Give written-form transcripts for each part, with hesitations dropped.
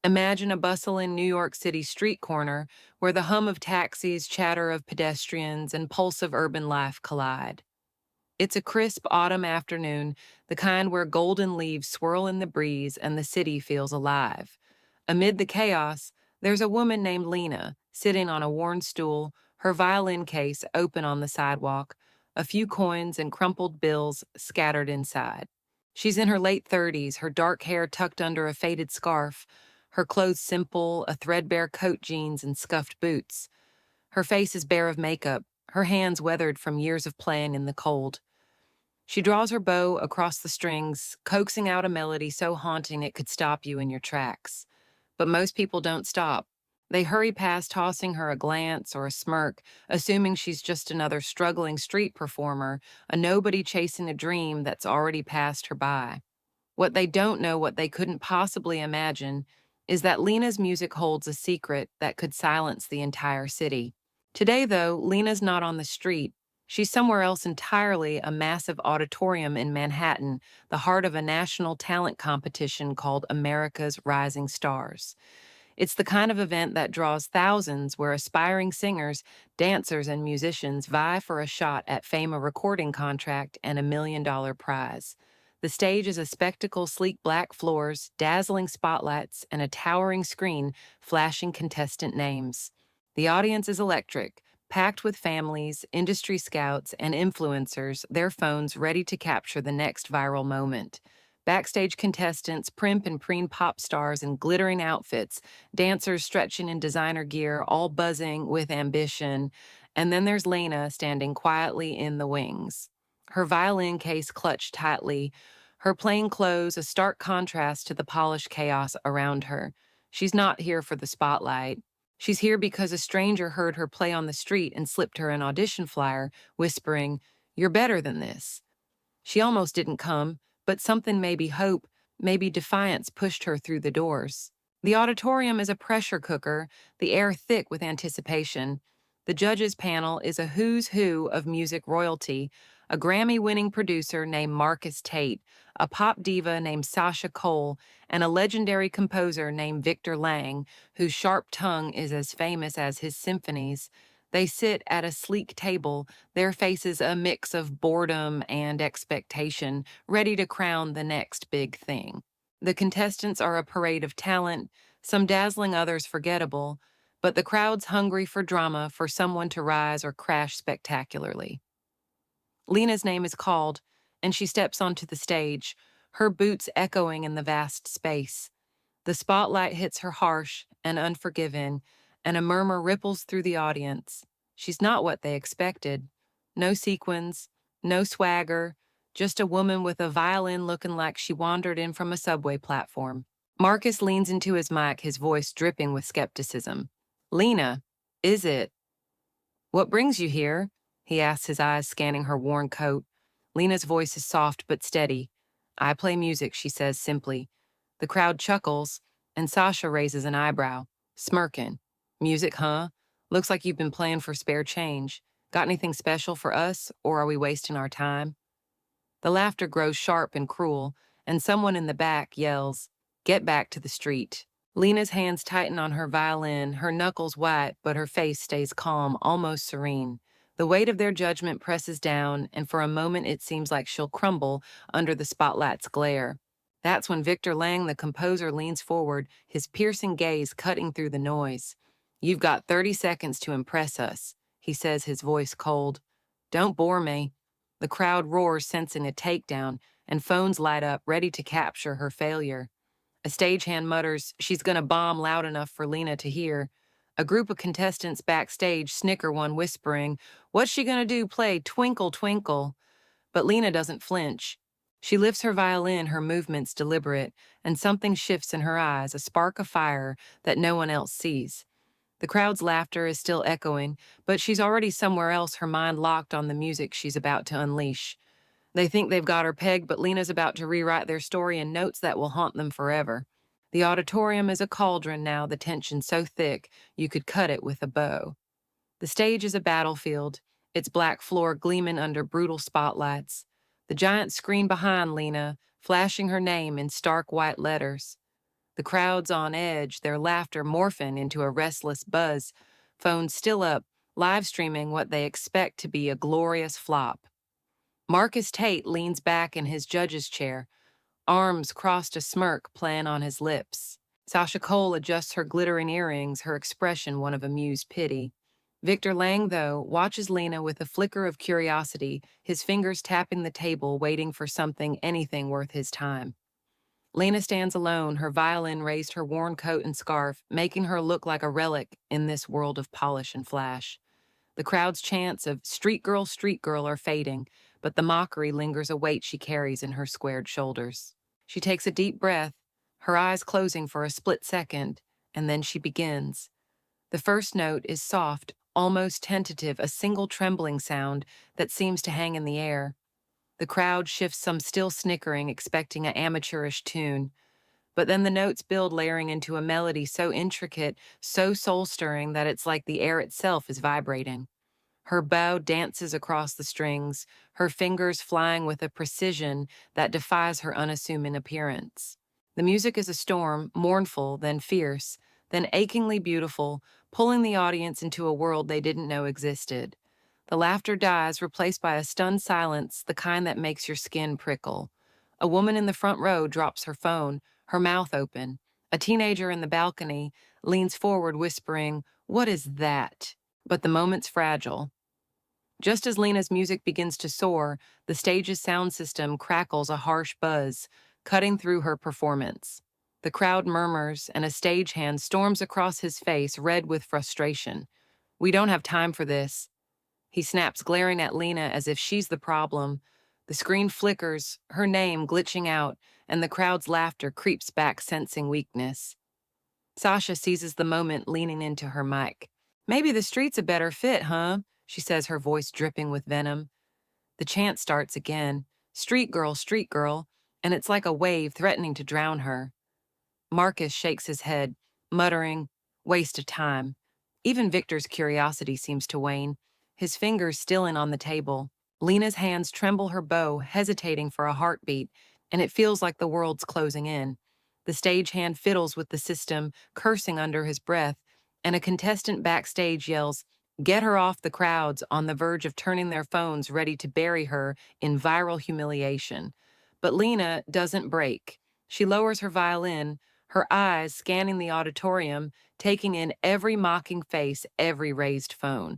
Imagine a bustling New York City street corner where the hum of taxis, chatter of pedestrians, and pulse of urban life collide. It's a crisp autumn afternoon, the kind where golden leaves swirl in the breeze and the city feels alive. Amid the chaos, there's a woman named Lena, sitting on a worn stool, her violin case open on the sidewalk, a few coins and crumpled bills scattered inside. She's in her late 30s, her dark hair tucked under a faded scarf, her clothes simple, a threadbare coat, jeans, and scuffed boots. Her face is bare of makeup, her hands weathered from years of playing in the cold. She draws her bow across the strings, coaxing out a melody so haunting it could stop you in your tracks. But most people don't stop. They hurry past, tossing her a glance or a smirk, assuming she's just another struggling street performer, a nobody chasing a dream that's already passed her by. What they don't know, what they couldn't possibly imagine, is that Lena's music holds a secret that could silence the entire city. Today, though, Lena's not on the street. She's somewhere else entirely, a massive auditorium in Manhattan, the heart of a national talent competition called America's Rising Stars. It's the kind of event that draws thousands, where aspiring singers, dancers, and musicians vie for a shot at fame, a recording contract, and $1 million prize. The stage is a spectacle, sleek black floors, dazzling spotlights, and a towering screen flashing contestant names. The audience is electric, packed with families, industry scouts, and influencers, their phones ready to capture the next viral moment. Backstage contestants, primp and preen pop stars in glittering outfits, dancers stretching in designer gear, all buzzing with ambition. And then there's Lena standing quietly in the wings, her violin case clutched tightly, her plain clothes a stark contrast to the polished chaos around her. She's not here for the spotlight. She's here because a stranger heard her play on the street and slipped her an audition flyer, whispering, "You're better than this." She almost didn't come, but something, maybe hope, maybe defiance, pushed her through the doors. The auditorium is a pressure cooker, the air thick with anticipation. The judges' panel is a who's who of music royalty, a Grammy-winning producer named Marcus Tate, a pop diva named Sasha Cole, and a legendary composer named Victor Lang, whose sharp tongue is as famous as his symphonies. They sit at a sleek table, their faces a mix of boredom and expectation, ready to crown the next big thing. The contestants are a parade of talent, some dazzling, others forgettable, but the crowd's hungry for drama, for someone to rise or crash spectacularly. Lena's name is called, and she steps onto the stage, her boots echoing in the vast space. The spotlight hits her harsh and unforgiving, and a murmur ripples through the audience. She's not what they expected. No sequins, no swagger, just a woman with a violin looking like she wandered in from a subway platform. Marcus leans into his mic, his voice dripping with skepticism. "Lena, is it? What brings you here?" he asks, his eyes scanning her worn coat. Lena's voice is soft but steady. "I play music," she says simply. The crowd chuckles, and Sasha raises an eyebrow, smirking. "Music, huh? Looks like you've been playing for spare change. Got anything special for us, or are we wasting our time?" The laughter grows sharp and cruel, and someone in the back yells, "Get back to the street." Lena's hands tighten on her violin, her knuckles white, but her face stays calm, almost serene. The weight of their judgment presses down, and for a moment it seems like she'll crumble under the spotlight's glare. That's when Victor Lang, the composer, leans forward, his piercing gaze cutting through the noise. "You've got 30 seconds to impress us," he says, his voice cold. "Don't bore me." The crowd roars, sensing a takedown, and phones light up, ready to capture her failure. A stagehand mutters she's gonna bomb loud enough for Lena to hear. A group of contestants backstage snicker, one whispering, "What's she gonna do, play Twinkle, Twinkle?" But Lena doesn't flinch. She lifts her violin, her movements deliberate, and something shifts in her eyes, a spark of fire that no one else sees. The crowd's laughter is still echoing, but she's already somewhere else, her mind locked on the music she's about to unleash. They think they've got her pegged, but Lena's about to rewrite their story in notes that will haunt them forever. The auditorium is a cauldron now, the tension so thick you could cut it with a bow. The stage is a battlefield, its black floor gleaming under brutal spotlights. The giant screen behind Lena, flashing her name in stark white letters. The crowd's on edge, their laughter morphing into a restless buzz, phones still up, live streaming what they expect to be a glorious flop. Marcus Tate leans back in his judge's chair, arms crossed, a smirk playing on his lips. Sasha Cole adjusts her glittering earrings, her expression one of amused pity. Victor Lang, though, watches Lena with a flicker of curiosity, his fingers tapping the table, waiting for anything worth his time. Lena stands alone, her violin raised her worn coat and scarf, making her look like a relic in this world of polish and flash. The crowd's chants of street girl, are fading, but the mockery lingers a weight she carries in her squared shoulders. She takes a deep breath, her eyes closing for a split second, and then she begins. The first note is soft, almost tentative, a single trembling sound that seems to hang in the air. The crowd shifts, some still snickering, expecting an amateurish tune. But then the notes build, layering into a melody so intricate, so soul-stirring that it's like the air itself is vibrating. Her bow dances across the strings, her fingers flying with a precision that defies her unassuming appearance. The music is a storm, mournful, then fierce, then achingly beautiful, pulling the audience into a world they didn't know existed. The laughter dies, replaced by a stunned silence, the kind that makes your skin prickle. A woman in the front row drops her phone, her mouth open. A teenager in the balcony leans forward, whispering, "What is that?" But the moment's fragile. Just as Lena's music begins to soar, the stage's sound system crackles, a harsh buzz, cutting through her performance. The crowd murmurs, and a stagehand storms across his face, red with frustration. "We don't have time for this." He snaps, glaring at Lena as if she's the problem. The screen flickers, her name glitching out, and the crowd's laughter creeps back, sensing weakness. Sasha seizes the moment, leaning into her mic. "Maybe the street's a better fit, huh?" she says, her voice dripping with venom. The chant starts again, street girl, and it's like a wave threatening to drown her. Marcus shakes his head, muttering, "Waste of time." Even Victor's curiosity seems to wane, his fingers stilling on the table. Lena's hands tremble, her bow, hesitating for a heartbeat, and it feels like the world's closing in. The stagehand fiddles with the system, cursing under his breath, and a contestant backstage yells, "Get her off," the crowds on the verge of turning their phones, ready to bury her in viral humiliation. But Lena doesn't break. She lowers her violin, her eyes scanning the auditorium, taking in every mocking face, every raised phone.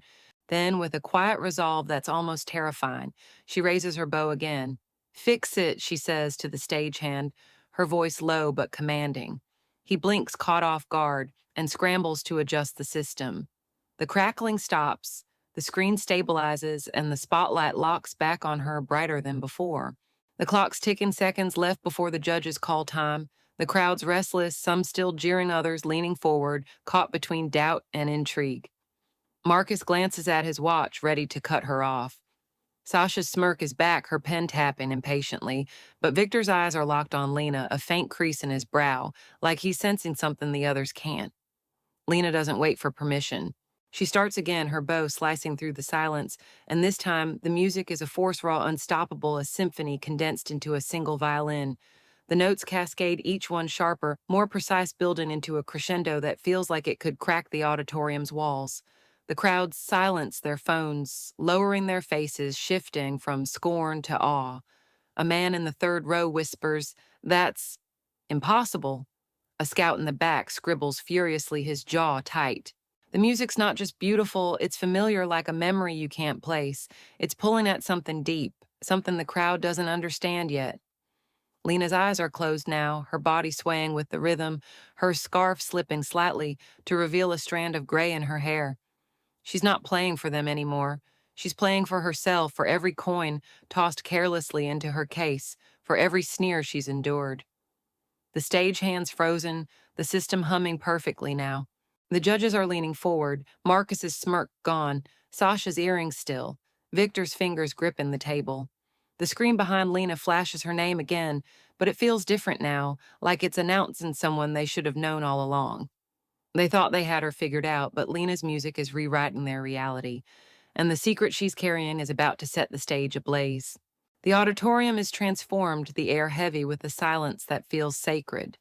Then, with a quiet resolve that's almost terrifying, she raises her bow again. "Fix it," she says to the stagehand, her voice low but commanding. He blinks, caught off guard, and scrambles to adjust the system. The crackling stops, the screen stabilizes, and the spotlight locks back on her, brighter than before. The clock's ticking, seconds left before the judges call time. The crowd's restless, some still jeering, others leaning forward, caught between doubt and intrigue. Marcus glances at his watch, ready to cut her off. Sasha's smirk is back, her pen tapping impatiently, but Victor's eyes are locked on Lena, a faint crease in his brow, like he's sensing something the others can't. Lena doesn't wait for permission. She starts again, her bow slicing through the silence, and this time the music is a force raw, unstoppable, a symphony condensed into a single violin. The notes cascade, each one sharper, more precise, building into a crescendo that feels like it could crack the auditorium's walls. The crowd silence their phones, lowering their faces, shifting from scorn to awe. A man in the third row whispers, "That's impossible." A scout in the back scribbles furiously, his jaw tight. The music's not just beautiful, it's familiar, like a memory you can't place. It's pulling at something deep, something the crowd doesn't understand yet. Lena's eyes are closed now, her body swaying with the rhythm, her scarf slipping slightly to reveal a strand of gray in her hair. She's not playing for them anymore. She's playing for herself, for every coin tossed carelessly into her case, for every sneer she's endured. The stagehand's frozen, the system humming perfectly now. The judges are leaning forward, Marcus's smirk gone, Sasha's earrings still, Victor's fingers gripping the table. The screen behind Lena flashes her name again, but it feels different now, like it's announcing someone they should have known all along. They thought they had her figured out, but Lena's music is rewriting their reality, and the secret she's carrying is about to set the stage ablaze. The auditorium is transformed, the air heavy with a silence that feels sacred.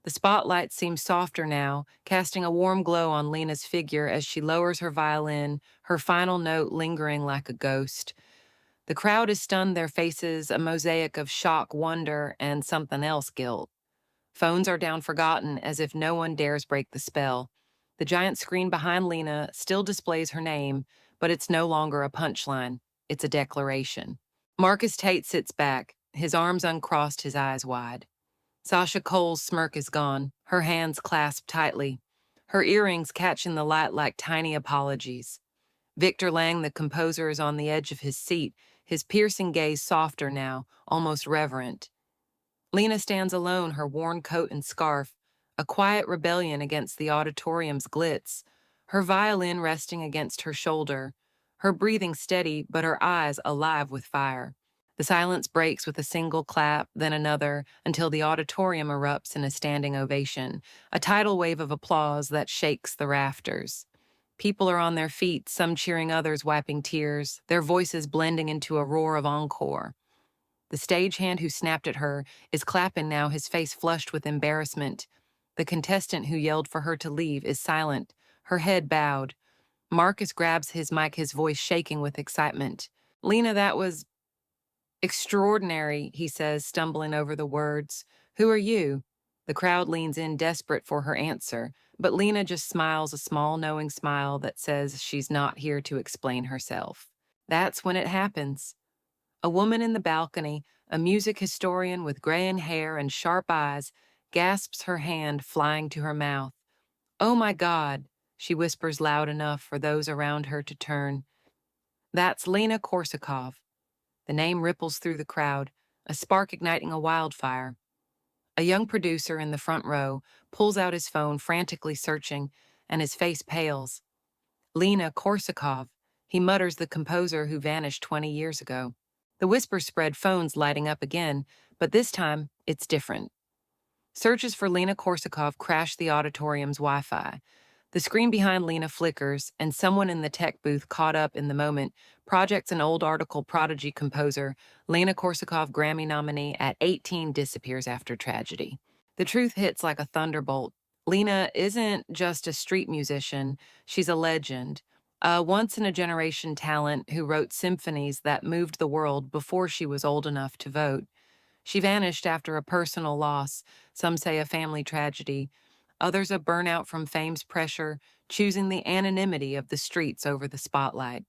The spotlight seems softer now, casting a warm glow on Lena's figure as she lowers her violin, her final note lingering like a ghost. The crowd is stunned, their faces a mosaic of shock, wonder, and something else, guilt. Phones are down forgotten as if no one dares break the spell. The giant screen behind Lena still displays her name, but it's no longer a punchline. It's a declaration. Marcus Tate sits back, his arms uncrossed, his eyes wide. Sasha Cole's smirk is gone, her hands clasped tightly, her earrings catching the light like tiny apologies. Victor Lang, the composer, is on the edge of his seat, his piercing gaze softer now, almost reverent. Lena stands alone, her worn coat and scarf, a quiet rebellion against the auditorium's glitz, her violin resting against her shoulder, her breathing steady but her eyes alive with fire. The silence breaks with a single clap, then another, until the auditorium erupts in a standing ovation, a tidal wave of applause that shakes the rafters. People are on their feet, some cheering, others wiping tears, their voices blending into a roar of encore. The stagehand who snapped at her is clapping now, his face flushed with embarrassment. The contestant who yelled for her to leave is silent, her head bowed. Marcus grabs his mic, his voice shaking with excitement. "Lena, that was extraordinary," he says, stumbling over the words. "Who are you?" The crowd leans in, desperate for her answer, but Lena just smiles, a small, knowing smile that says she's not here to explain herself. That's when it happens. A woman in the balcony, a music historian with graying hair and sharp eyes, gasps, her hand flying to her mouth. "Oh my God," she whispers loud enough for those around her to turn. "That's Lena Korsakov." The name ripples through the crowd, a spark igniting a wildfire. A young producer in the front row pulls out his phone, frantically searching, and his face pales. "Lena Korsakov," he mutters, the composer who vanished 20 years ago. The whispers spread, phones lighting up again, but this time it's different. Searches for Lena Korsakov crash the auditorium's Wi-Fi. The screen behind Lena flickers, and someone in the tech booth, caught up in the moment, projects an old article. Prodigy composer, Lena Korsakov Grammy nominee at 18, disappears after tragedy. The truth hits like a thunderbolt. Lena isn't just a street musician, she's a legend. A once-in-a-generation talent who wrote symphonies that moved the world before she was old enough to vote. She vanished after a personal loss, some say a family tragedy, others a burnout from fame's pressure, choosing the anonymity of the streets over the spotlight.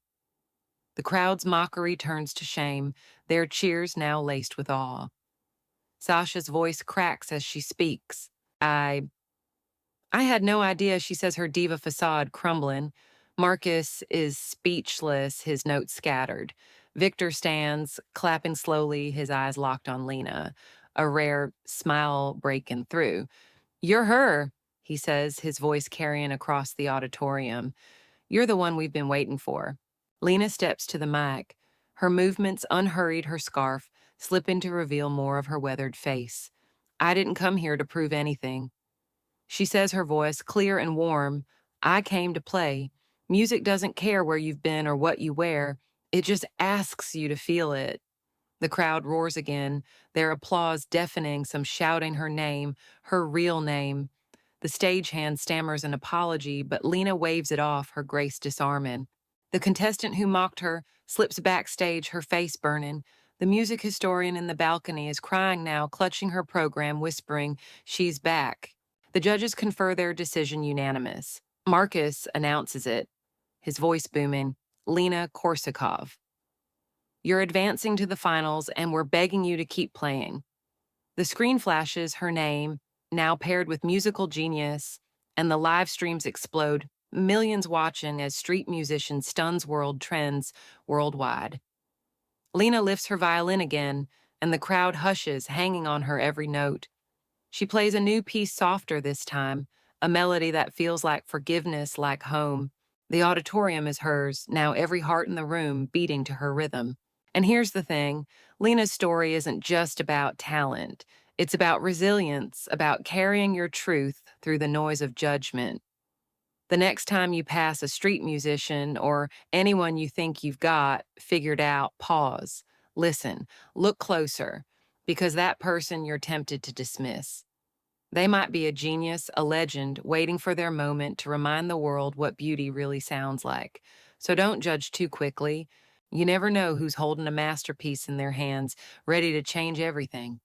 The crowd's mockery turns to shame, their cheers now laced with awe. Sasha's voice cracks as she speaks. I had no idea," she says, her diva facade crumbling. Marcus is speechless, his notes scattered. Victor stands, clapping slowly, his eyes locked on Lena, a rare smile breaking through. "You're her," he says, his voice carrying across the auditorium. "You're the one we've been waiting for." Lena steps to the mic, her movements unhurried, her scarf slipping to reveal more of her weathered face. "I didn't come here to prove anything." She says, her voice clear and warm. "I came to play. Music doesn't care where you've been or what you wear. It just asks you to feel it." The crowd roars again, their applause deafening, some shouting her name, her real name. The stagehand stammers an apology, but Lena waves it off, her grace disarming. The contestant who mocked her slips backstage, her face burning. The music historian in the balcony is crying now, clutching her program, whispering, "She's back." The judges confer their decision unanimous. Marcus announces it, his voice booming, "Lena Korsakov. You're advancing to the finals, and we're begging you to keep playing." The screen flashes her name, now paired with musical genius, and the live streams explode, millions watching as street musician stuns world trends worldwide. Lena lifts her violin again, and the crowd hushes, hanging on her every note. She plays a new piece, softer this time, a melody that feels like forgiveness, like home. The auditorium is hers, now every heart in the room beating to her rhythm. And here's the thing, Lena's story isn't just about talent. It's about resilience, about carrying your truth through the noise of judgment. The next time you pass a street musician or anyone you think you've got figured out, pause, listen, look closer, because that person you're tempted to dismiss. They might be a genius, a legend, waiting for their moment to remind the world what beauty really sounds like. So don't judge too quickly. You never know who's holding a masterpiece in their hands, ready to change everything.